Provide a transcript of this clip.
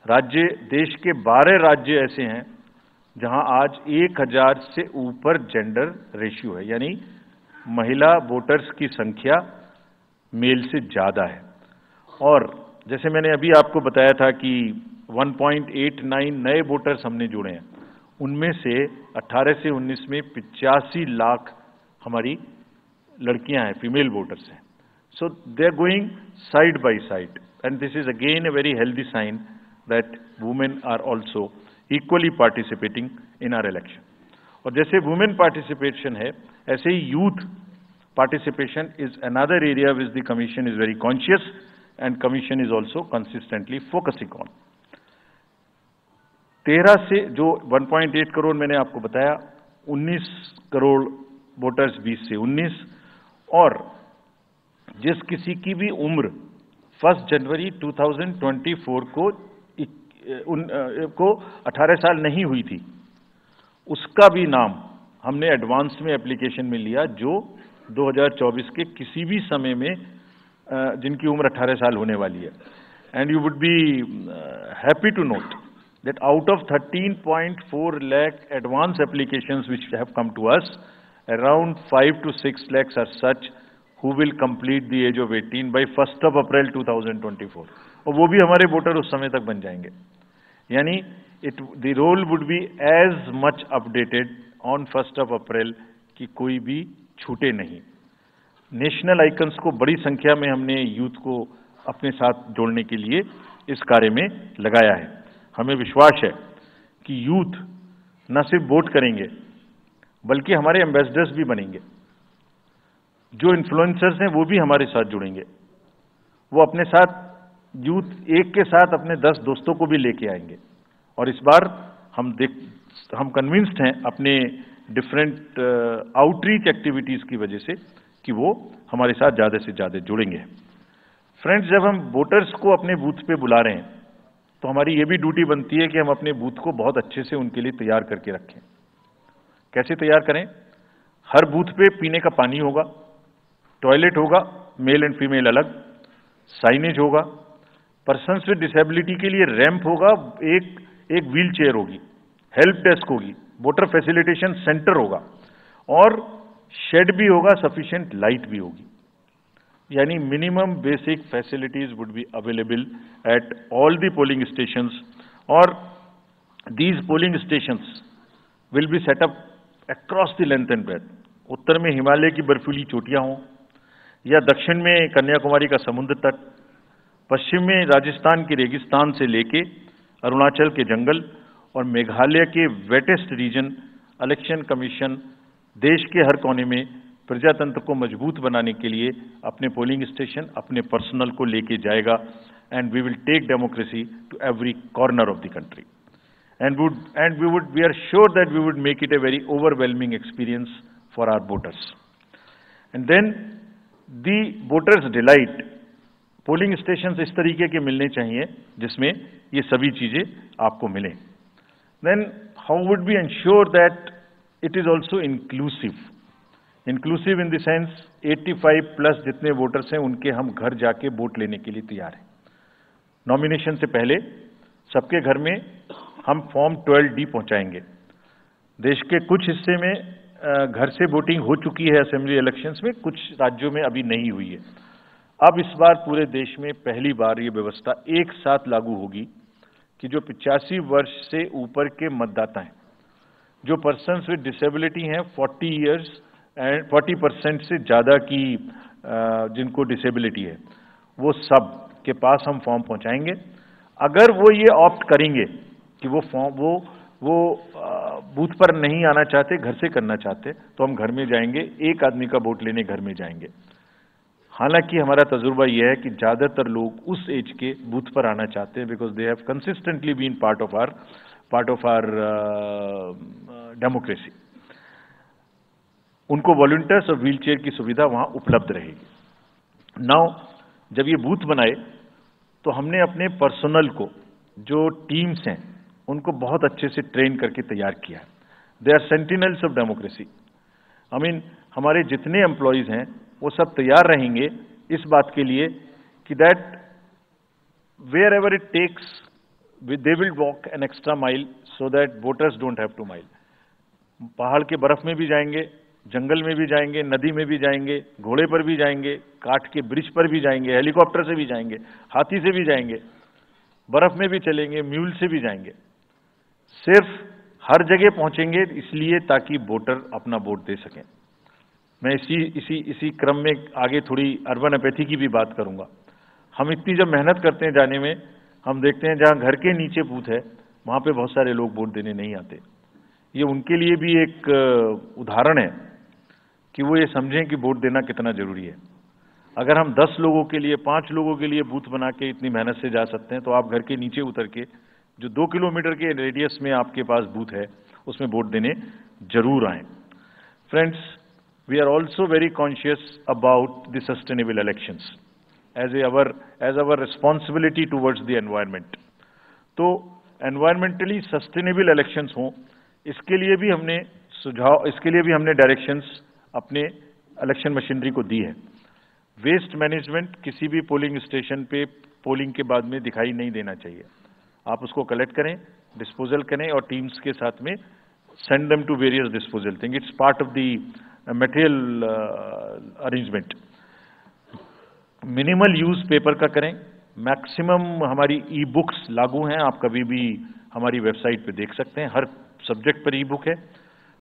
देश के 12 राज्य ऐसे हैं जहां आज 1000 से ऊपर जेंडर रेशियो है, यानी महिला वोटर्स की संख्या मेल से ज्यादा है। और जैसे मैंने अभी आपको बताया था कि 1.89 नए वोटर्स हमने जोड़े हैं, उनमें से 18 से 19 में 85 लाख हमारी लड़कियां हैं, फीमेल वोटर्स हैं। So they are going side by side and this is again a very healthy sign that women are also equally participating in our election. और जैसे वुमेन पार्टिसिपेशन है, ऐसे ही youth participation is another area which the commission is very conscious and commission is also consistently focusing on. 13 से जो 1.8 करोड़ मैंने आपको बताया, 19 करोड़ वोटर्स 20 से 19, और जिस किसी की भी उम्र 1 जनवरी 2024 को 18 साल नहीं हुई थी, उसका भी नाम हमने एडवांस में एप्लीकेशन में लिया, जो 2024 के किसी भी समय में जिनकी उम्र 18 साल होने वाली है। And you would be happy to note that out of 13.4 lakh advance applications which have come to us, around 5 to 6 lakhs are such who will complete the age of 18 by 1st of April 2024, और वो भी हमारे voter उस समय तक बन जाएंगे। यानी the roll would be as much updated on 1st of April कि कोई भी छूटे नहीं। नेशनल आइकन्स को बड़ी संख्या में हमने यूथ को अपने साथ जोड़ने के लिए इस कार्य में लगाया है। हमें विश्वास है कि यूथ न सिर्फ वोट करेंगे बल्कि हमारे एम्बेसडर्स भी बनेंगे। जो इन्फ्लुएंसर्स हैं वो भी हमारे साथ जुड़ेंगे, वो अपने साथ यूथ एक के साथ अपने 10 दोस्तों को भी लेके आएंगे। और इस बार हम कन्विंस्ड हैं अपने डिफरेंट आउटरीच एक्टिविटीज की वजह से कि वो हमारे साथ ज़्यादा से ज़्यादा जुड़ेंगे। फ्रेंड्स, जब हम वोटर्स को अपने बूथ पे बुला रहे हैं तो हमारी ये भी ड्यूटी बनती है कि हम अपने बूथ को बहुत अच्छे से उनके लिए तैयार करके रखें। कैसे तैयार करें? हर बूथ पे पीने का पानी होगा, टॉयलेट होगा, मेल एंड फीमेल अलग, साइनेज होगा, पर्सन्स विद डिसेबिलिटी के लिए रैंप होगा, एक व्हील चेयर होगी, हेल्प डेस्क होगी, वोटर फैसिलिटेशन सेंटर होगा, और शेड भी होगा, सफिशिएंट लाइट भी होगी। यानी minimum basic facilities would be available at all the polling stations, और these polling stations will be set up across the length and breadth. उत्तर में हिमालय की बर्फीली चोटियां हों, या दक्षिण में कन्याकुमारी का समुद्र तट, पश्चिम में राजस्थान के रेगिस्तान से लेके अरुणाचल के जंगल और मेघालय के वेटेस्ट रीजन, इलेक्शन कमीशन देश के हर कोने में प्रजातंत्र को मजबूत बनाने के लिए अपने पोलिंग स्टेशन, अपने पर्सनल को लेके जाएगा। And we will take democracy to every corner of the country, and we are sure that we would make it a very overwhelming experience for our voters. And then the voters delight, polling station इस तरीके के मिलने चाहिए जिसमें ये सभी चीजें आपको मिलें। Then how would be ensure that it is also inclusive in the sense 85 plus जितने वोटर्स हैं उनके हम घर जाके वोट लेने के लिए तैयार हैं। नॉमिनेशन से पहले सबके घर में हम फॉर्म 12D पहुंचाएंगे। देश के कुछ हिस्से में घर से वोटिंग हो चुकी है असेंबली इलेक्शंस में, कुछ राज्यों में अभी नहीं हुई है। अब इस बार पूरे देश में पहली बार ये व्यवस्था एक साथ लागू होगी कि जो 85 वर्ष से ऊपर के मतदाता हैं, जो पर्सन्स विद डिसेबिलिटी हैं, 40 ईयर्स एंड 40% से ज़्यादा की जिनको डिसेबिलिटी है, वो सब के पास हम फॉर्म पहुंचाएंगे। अगर वो ये ऑप्ट करेंगे कि वो बूथ पर नहीं आना चाहते, घर से करना चाहते, तो हम घर में जाएंगे, एक आदमी का वोट लेने घर में जाएंगे। हालांकि हमारा तजुर्बा यह है कि ज़्यादातर लोग उस एज के बूथ पर आना चाहते हैं, because they have consistently been part of our democracy. उनको वॉलंटियर्स और व्हील चेयर की सुविधा वहां उपलब्ध रहेगी। नाउ जब ये बूथ बनाए तो हमने अपने पर्सनल को, जो टीम्स हैं, उनको बहुत अच्छे से ट्रेन करके तैयार किया है। They are sentinels of democracy. हमारे जितने एम्प्लॉयज हैं वो सब तैयार रहेंगे इस बात के लिए कि that wherever it takes they will walk an extra mile so that voters don't have to mile. पहाड़ के बर्फ में भी जाएंगे, जंगल में भी जाएंगे, नदी में भी जाएंगे, घोड़े पर भी जाएंगे, काठ के ब्रिज पर भी जाएंगे, हेलीकॉप्टर से भी जाएंगे, हाथी से भी जाएंगे, बर्फ में भी चलेंगे, म्यूल से भी जाएंगे। सिर्फ हर जगह पहुंचेंगे इसलिए ताकि वोटर अपना वोट दे सकें। मैं इसी क्रम में आगे थोड़ी अर्बन अपैथी की भी बात करूंगा। हम इतनी जब मेहनत करते हैं जाने में, हम देखते हैं जहां घर के नीचे बूथ है वहां पे बहुत सारे लोग वोट देने नहीं आते। ये उनके लिए भी एक उदाहरण है कि वो ये समझें कि वोट देना कितना जरूरी है। अगर हम 10 लोगों के लिए, 5 लोगों के लिए बूथ बना के इतनी मेहनत से जा सकते हैं, तो आप घर के नीचे उतर के जो 2 किलोमीटर के रेडियस में आपके पास बूथ है उसमें वोट देने जरूर आए। Friends, we are also very conscious about the sustainable elections as our responsibility towards the environment. तो एनवायरमेंटली सस्टेनेबल इलेक्शंस हों, इसके लिए भी हमने डायरेक्शंस अपने इलेक्शन मशीनरी को दी है। वेस्ट मैनेजमेंट किसी भी पोलिंग स्टेशन पे पोलिंग के बाद में दिखाई नहीं देना चाहिए। आप उसको कलेक्ट करें, डिस्पोजल करें और टीम्स के साथ में send them to various disposal thing. It's part of the material arrangement. Minimal use paper का करें। मैक्सिमम हमारी ई बुक्स लागू हैं, आप कभी भी हमारी वेबसाइट पे देख सकते हैं, हर सब्जेक्ट पर ई बुक है।